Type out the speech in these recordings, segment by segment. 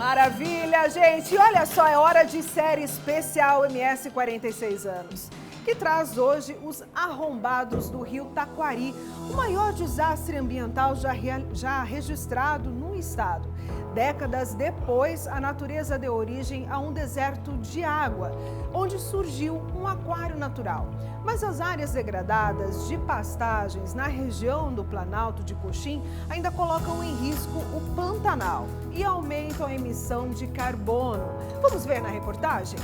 Maravilha, gente! E olha só, é hora de série especial MS 46 anos, que traz hoje os arrombados do rio Taquari, o maior desastre ambiental já registrado no estado. Décadas depois, a natureza deu origem a um deserto de água, onde surgiu um aquário natural. Mas as áreas degradadas de pastagens na região do Planalto de Coxim ainda colocam em risco o Pantanal e aumentam a emissão de carbono. Vamos ver na reportagem?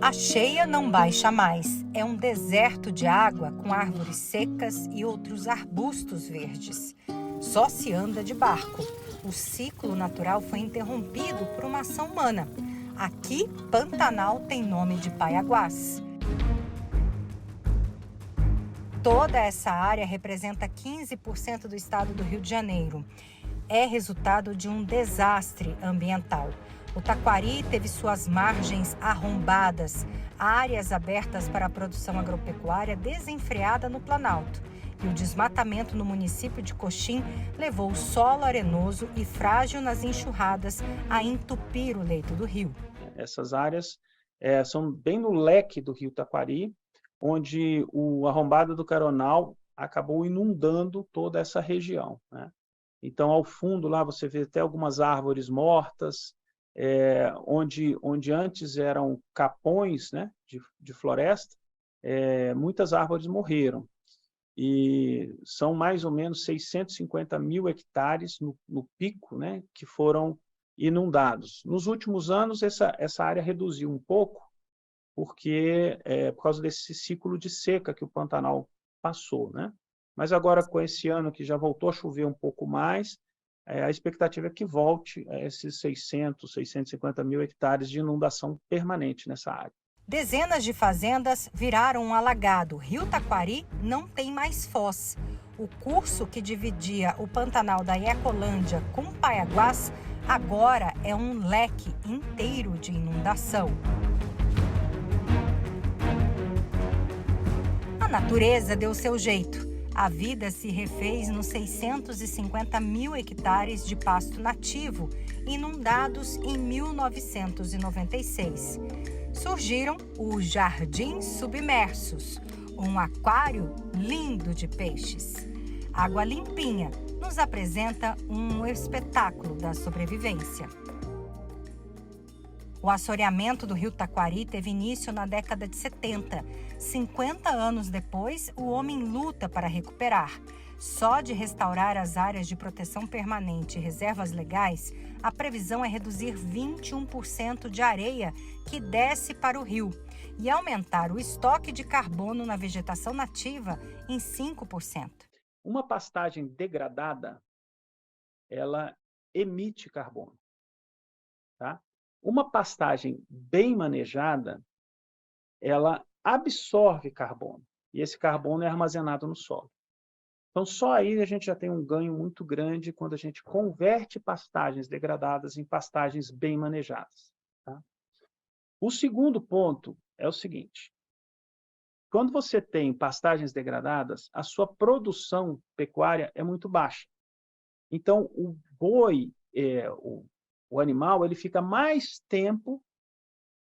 A cheia não baixa mais. É um deserto de água com árvores secas e outros arbustos verdes. Só se anda de barco. O ciclo natural foi interrompido por uma ação humana. Aqui, Pantanal tem nome de Paiaguás. Toda essa área representa 15% do estado do Rio de Janeiro. É resultado de um desastre ambiental. O Taquari teve suas margens arrombadas, áreas abertas para a produção agropecuária desenfreada no Planalto. E o desmatamento no município de Coxim levou o solo arenoso e frágil nas enxurradas a entupir o leito do rio. Essas áreas são bem no leque do rio Taquari, onde o arrombado do Caronal acabou inundando toda essa região, né? Então, ao fundo lá você vê até algumas árvores mortas, onde antes eram capões, né, de floresta, muitas árvores morreram. E são mais ou menos 650 mil hectares no pico, né, que foram inundados. Nos últimos anos, essa área reduziu um pouco, porque por causa desse ciclo de seca que o Pantanal passou, né? Mas agora, com esse ano que já voltou a chover um pouco mais, a expectativa é que volte a esses 650 mil hectares de inundação permanente nessa área. Dezenas de fazendas viraram um alagado. O rio Taquari não tem mais foz. O curso que dividia o Pantanal da Ecolândia com Paiaguás agora é um leque inteiro de inundação. A natureza deu seu jeito. A vida se refez nos 650 mil hectares de pasto nativo, inundados em 1996. Surgiram os Jardins Submersos, um aquário lindo de peixes. Água limpinha nos apresenta um espetáculo da sobrevivência. O assoreamento do rio Taquari teve início na década de 70. 50 anos depois, o homem luta para recuperar. Só de restaurar as áreas de proteção permanente e reservas legais, a previsão é reduzir 21% de areia que desce para o rio e aumentar o estoque de carbono na vegetação nativa em 5%. Uma pastagem degradada, ela emite carbono, tá? Uma pastagem bem manejada, ela absorve carbono, e esse carbono é armazenado no solo. Então, só aí a gente já tem um ganho muito grande quando a gente converte pastagens degradadas em pastagens bem manejadas, tá? O segundo ponto é o seguinte: quando você tem pastagens degradadas, a sua produção pecuária é muito baixa. Então, o boi, o animal, ele fica mais tempo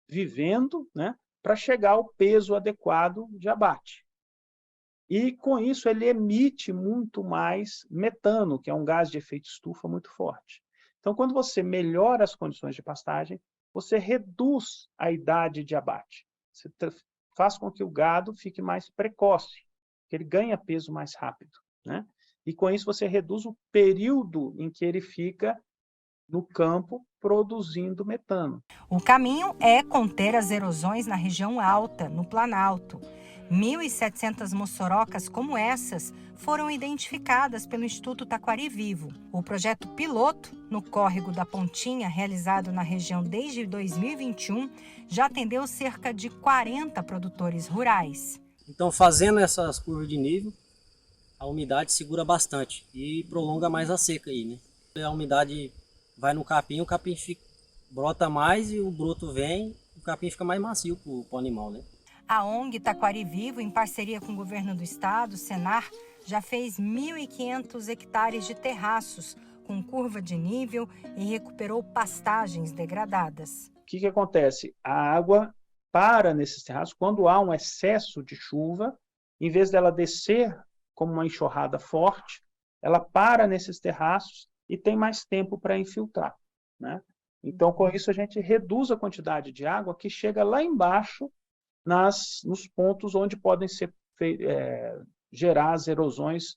vivendo, né, para chegar ao peso adequado de abate. E, com isso, ele emite muito mais metano, que é um gás de efeito estufa muito forte. Então, quando você melhora as condições de pastagem, você reduz a idade de abate. Você faz com que o gado fique mais precoce, que ele ganha peso mais rápido, né? E, com isso, você reduz o período em que ele fica no campo produzindo metano. O caminho é conter as erosões na região alta, no Planalto. 1.700 mossorocas como essas foram identificadas pelo Instituto Taquari Vivo. O projeto piloto, no córrego da Pontinha, realizado na região desde 2021, já atendeu cerca de 40 produtores rurais. Então, fazendo essas curvas de nível, a umidade segura bastante e prolonga mais a seca aí, né? A umidade vai no capim, o capim brota mais e o broto vem, o capim fica mais macio para o animal, né? A ONG Taquari Vivo, em parceria com o governo do estado, Senar, já fez 1.500 hectares de terraços com curva de nível e recuperou pastagens degradadas. O que acontece? A água para nesses terraços quando há um excesso de chuva, em vez dela descer como uma enxurrada forte, ela para nesses terraços e tem mais tempo para infiltrar, né? Então, com isso, a gente reduz a quantidade de água que chega lá embaixo nos pontos onde podem ser gerar as erosões,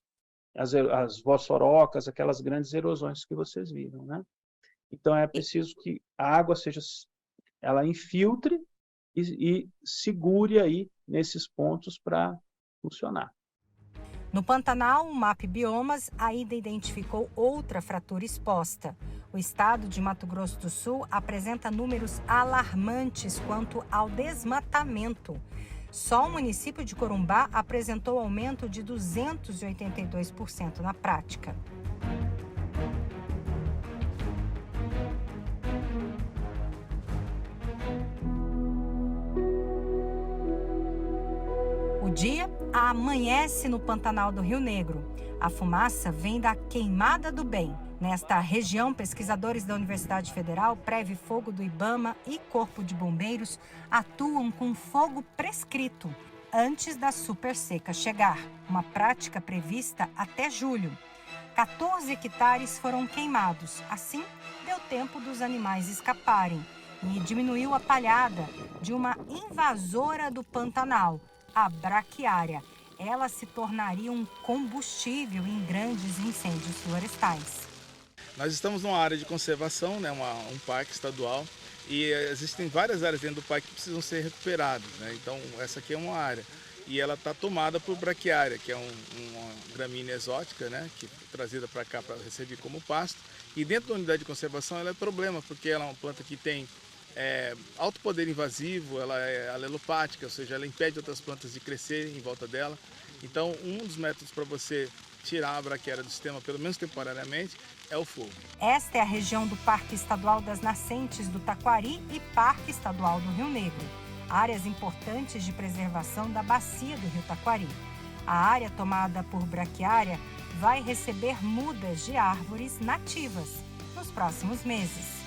as vossorocas, aquelas grandes erosões que vocês viram, né? Então, é preciso que a água ela infiltre e segure aí nesses pontos para funcionar. No Pantanal, o MAP Biomas ainda identificou outra fratura exposta. O estado de Mato Grosso do Sul apresenta números alarmantes quanto ao desmatamento. Só o município de Corumbá apresentou aumento de 282% na prática. O dia amanhece no Pantanal do Rio Negro. A fumaça vem da Queimada do Bem. Nesta região, pesquisadores da Universidade Federal, Preve Fogo do Ibama e Corpo de Bombeiros atuam com fogo prescrito antes da super seca chegar, uma prática prevista até julho. 14 hectares foram queimados. Assim, deu tempo dos animais escaparem e diminuiu a palhada de uma invasora do Pantanal, a braquiária. Ela se tornaria um combustível em grandes incêndios florestais. Nós estamos numa área de conservação, né, um parque estadual, e existem várias áreas dentro do parque que precisam ser recuperadas, né? Então, essa aqui é uma área. E ela está tomada por braquiária, que é uma gramínea exótica, né, que é trazida para cá para receber como pasto. E dentro da unidade de conservação ela é problema, porque ela é uma planta que tem alto poder invasivo, ela é alelopática, ou seja, ela impede outras plantas de crescerem em volta dela. Então, um dos métodos para você tirar a braquiária do sistema, pelo menos temporariamente, é o fogo. Esta é a região do Parque Estadual das Nascentes do Taquari e Parque Estadual do Rio Negro, áreas importantes de preservação da bacia do Rio Taquari. A área tomada por braquiária vai receber mudas de árvores nativas nos próximos meses.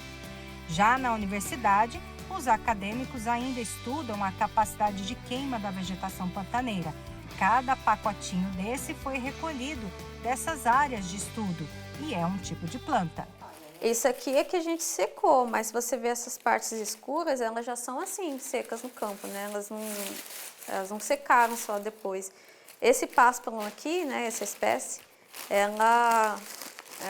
Já na universidade, os acadêmicos ainda estudam a capacidade de queima da vegetação pantaneira. Cada pacotinho desse foi recolhido dessas áreas de estudo e é um tipo de planta. Isso aqui é que a gente secou, mas se você vê essas partes escuras, elas já são assim, secas no campo, né? Elas não secaram só depois. Esse pásparo aqui, né, essa espécie, ela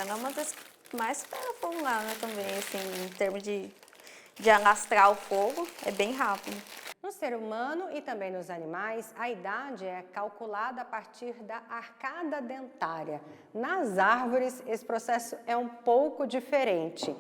é uma das mais formuladas, né, também, assim, em termos de alastrar o fogo, é bem rápido. No ser humano e também nos animais, a idade é calculada a partir da arcada dentária. Nas árvores, esse processo é um pouco diferente.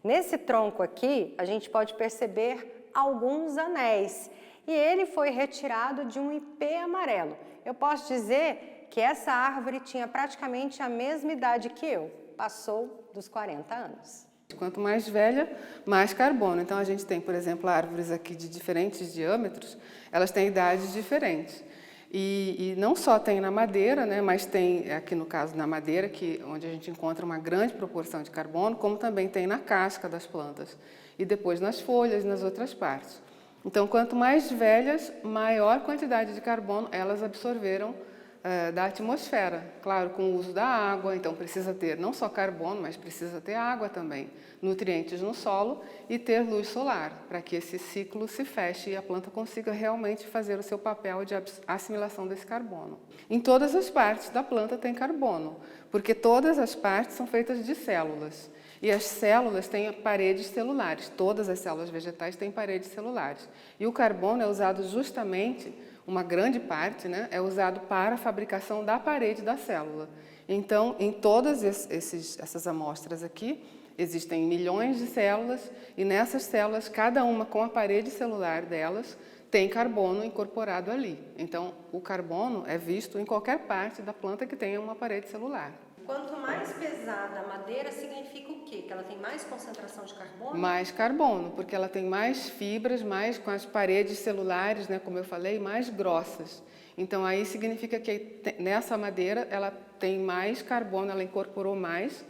Nesse tronco aqui, a gente pode perceber alguns anéis e ele foi retirado de um ipê amarelo. Eu posso dizer que essa árvore tinha praticamente a mesma idade que eu, passou dos 40 anos. Quanto mais velha, mais carbono. Então, a gente tem, por exemplo, árvores aqui de diferentes diâmetros, elas têm idades diferentes. E não só tem na madeira, né, mas tem, aqui no caso, na madeira, onde a gente encontra uma grande proporção de carbono, como também tem na casca das plantas. E depois nas folhas e nas outras partes. Então, quanto mais velhas, maior quantidade de carbono elas absorveram da atmosfera, claro, com o uso da água, então precisa ter não só carbono, mas precisa ter água também, nutrientes no solo e ter luz solar, para que esse ciclo se feche e a planta consiga realmente fazer o seu papel de assimilação desse carbono. Em todas as partes da planta tem carbono, porque todas as partes são feitas de células. E as células têm paredes celulares, todas as células vegetais têm paredes celulares. E o carbono é usado justamente, uma grande parte, né, é usado para a fabricação da parede da célula. Então, em todas essas amostras aqui, existem milhões de células e nessas células, cada uma com a parede celular delas, tem carbono incorporado ali. Então, o carbono é visto em qualquer parte da planta que tenha uma parede celular. Quanto mais pesada a madeira, significa o quê? Que ela tem mais concentração de carbono? Mais carbono, porque ela tem mais fibras, mais com as paredes celulares, né, como eu falei, mais grossas. Então aí significa que nessa madeira ela tem mais carbono, ela incorporou mais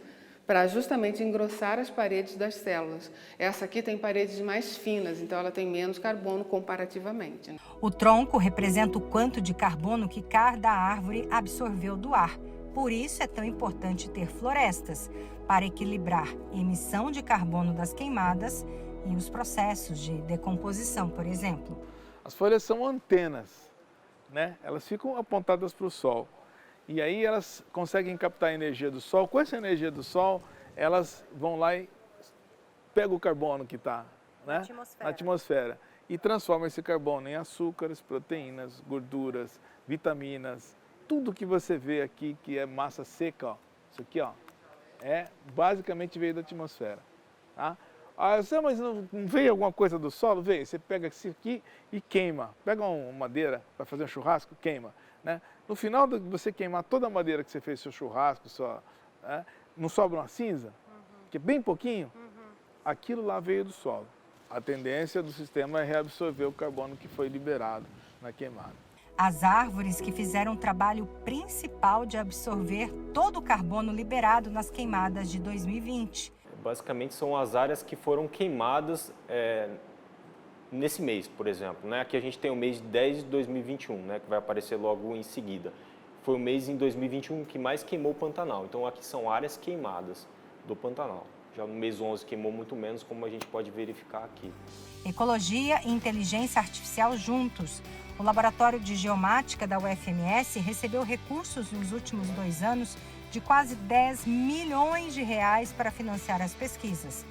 para justamente engrossar as paredes das células. Essa aqui tem paredes mais finas, então ela tem menos carbono comparativamente. O tronco representa o quanto de carbono que cada árvore absorveu do ar. Por isso é tão importante ter florestas, para equilibrar a emissão de carbono das queimadas e os processos de decomposição, por exemplo. As folhas são antenas, né? Elas ficam apontadas para o sol. E aí elas conseguem captar a energia do sol. Com essa energia do sol, elas vão lá e pegam o carbono que está, né, na atmosfera e transformam esse carbono em açúcares, proteínas, gorduras, vitaminas. Tudo que você vê aqui que é massa seca, ó, isso aqui, ó, basicamente veio da atmosfera. Tá? Mas não veio alguma coisa do solo? Veio. Você pega isso aqui e queima. Pega uma madeira para fazer um churrasco, queima. Né? No final de você queimar toda a madeira que você fez seu churrasco, não sobra uma cinza, que é bem pouquinho, aquilo lá veio do solo. A tendência do sistema é reabsorver o carbono que foi liberado na queimada. As árvores que fizeram o trabalho principal de absorver todo o carbono liberado nas queimadas de 2020. Basicamente são as áreas que foram queimadas nesse mês, por exemplo. Né? Aqui a gente tem o mês de 10 de 2021, né, que vai aparecer logo em seguida. Foi o mês em 2021 que mais queimou o Pantanal. Então aqui são áreas queimadas do Pantanal. Já no mês 11 queimou muito menos, como a gente pode verificar aqui. Ecologia e inteligência artificial juntos. O Laboratório de Geomática da UFMS recebeu recursos nos últimos 2 anos de quase 10 milhões de reais para financiar as pesquisas.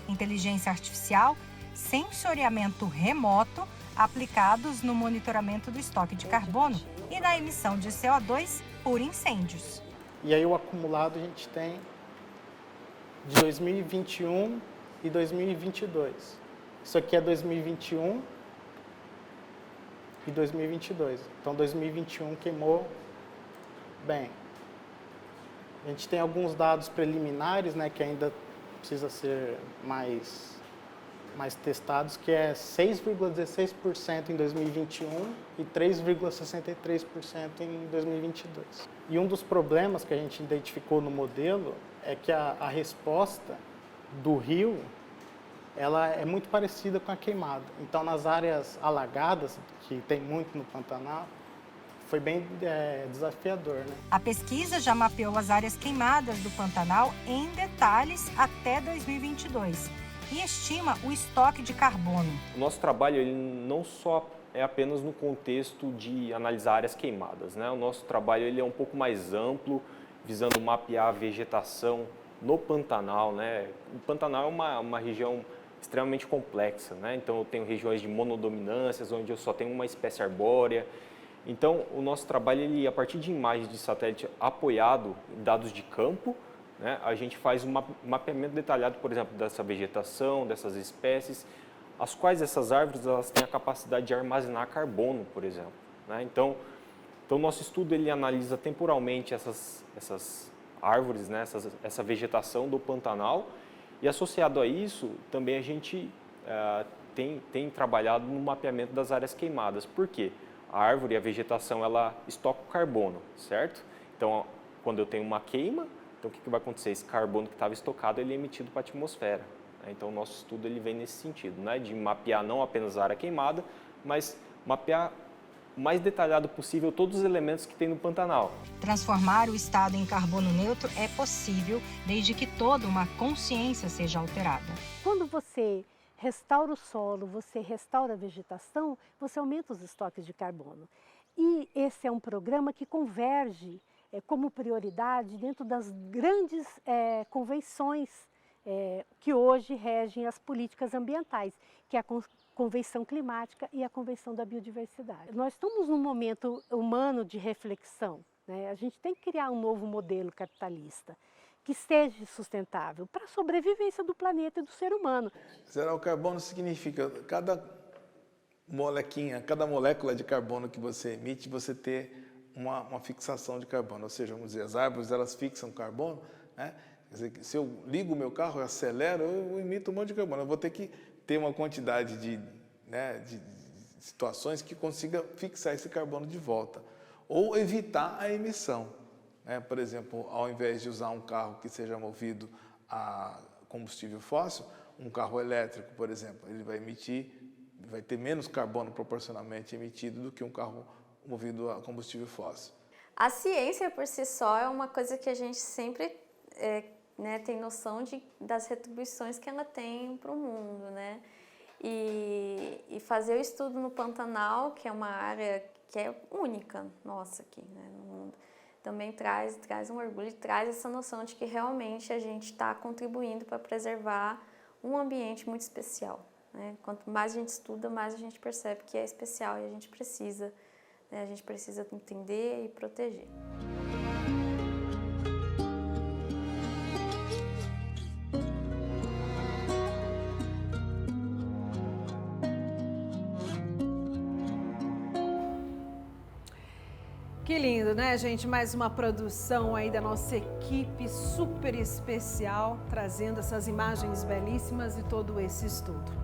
Inteligência artificial, sensoriamento remoto, aplicados no monitoramento do estoque de carbono e na emissão de CO2 por incêndios. E aí o acumulado a gente tem de 2021 e 2022. Isso aqui é 2021 e 2022. Então 2021 queimou bem. A gente tem alguns dados preliminares, né, que ainda precisa ser mais testados, que é 6,16% em 2021 e 3,63% em 2022. E um dos problemas que a gente identificou no modelo é que a resposta do rio ela é muito parecida com a queimada. Então, nas áreas alagadas, que tem muito no Pantanal, foi bem desafiador, né? A pesquisa já mapeou as áreas queimadas do Pantanal em detalhes até 2022 e estima o estoque de carbono. O nosso trabalho ele não só é apenas no contexto de analisar áreas queimadas, né? O nosso trabalho ele é um pouco mais amplo, visando mapear a vegetação no Pantanal, né? O Pantanal é uma região extremamente complexa, né? Então eu tenho regiões de monodominâncias, onde eu só tenho uma espécie arbórea. Então o nosso trabalho, ele, a partir de imagens de satélite apoiado em dados de campo, né, a gente faz um mapeamento detalhado, por exemplo, dessa vegetação, dessas espécies, as quais essas árvores elas têm a capacidade de armazenar carbono, por exemplo. Né? Então o nosso estudo ele analisa temporalmente essas árvores, né, essa vegetação do Pantanal, e associado a isso, também a gente tem trabalhado no mapeamento das áreas queimadas. Por quê? A árvore e a vegetação, ela estoca o carbono, certo? Então, quando eu tenho uma queima, então o que vai acontecer? Esse carbono que estava estocado, ele é emitido para a atmosfera. Então, o nosso estudo ele vem nesse sentido, né? De mapear não apenas a área queimada, mas mapear o mais detalhado possível todos os elementos que tem no Pantanal. Transformar o estado em carbono neutro é possível, desde que toda uma consciência seja alterada. Quando você restaura o solo, você restaura a vegetação, você aumenta os estoques de carbono. E esse é um programa que converge como prioridade dentro das grandes convenções que hoje regem as políticas ambientais, que é a Convenção Climática e a Convenção da Biodiversidade. Nós estamos num momento humano de reflexão, né? A gente tem que criar um novo modelo capitalista que seja sustentável para a sobrevivência do planeta e do ser humano. Zerar o carbono significa cada molécula de carbono que você emite, você ter uma fixação de carbono, ou seja, vamos dizer, as árvores elas fixam carbono, né? Quer dizer, que se eu ligo o meu carro, eu acelero, eu emito um monte de carbono. Eu vou ter que ter uma quantidade de situações que consiga fixar esse carbono de volta. Ou evitar a emissão. Né? Por exemplo, ao invés de usar um carro que seja movido a combustível fóssil, um carro elétrico, por exemplo, ele vai ter menos carbono proporcionalmente emitido do que um carro movido a combustível fóssil. A ciência por si só é uma coisa que a gente sempre tem noção das retribuições que ela tem para o mundo, né? E fazer o estudo no Pantanal, que é uma área que é única nossa aqui, né, no mundo, também traz um orgulho, traz essa noção de que realmente a gente está contribuindo para preservar um ambiente muito especial, né? Quanto mais a gente estuda, mais a gente percebe que é especial e a gente precisa entender e proteger. Que lindo, né, gente? Mais uma produção aí da nossa equipe super especial, trazendo essas imagens belíssimas e todo esse estudo.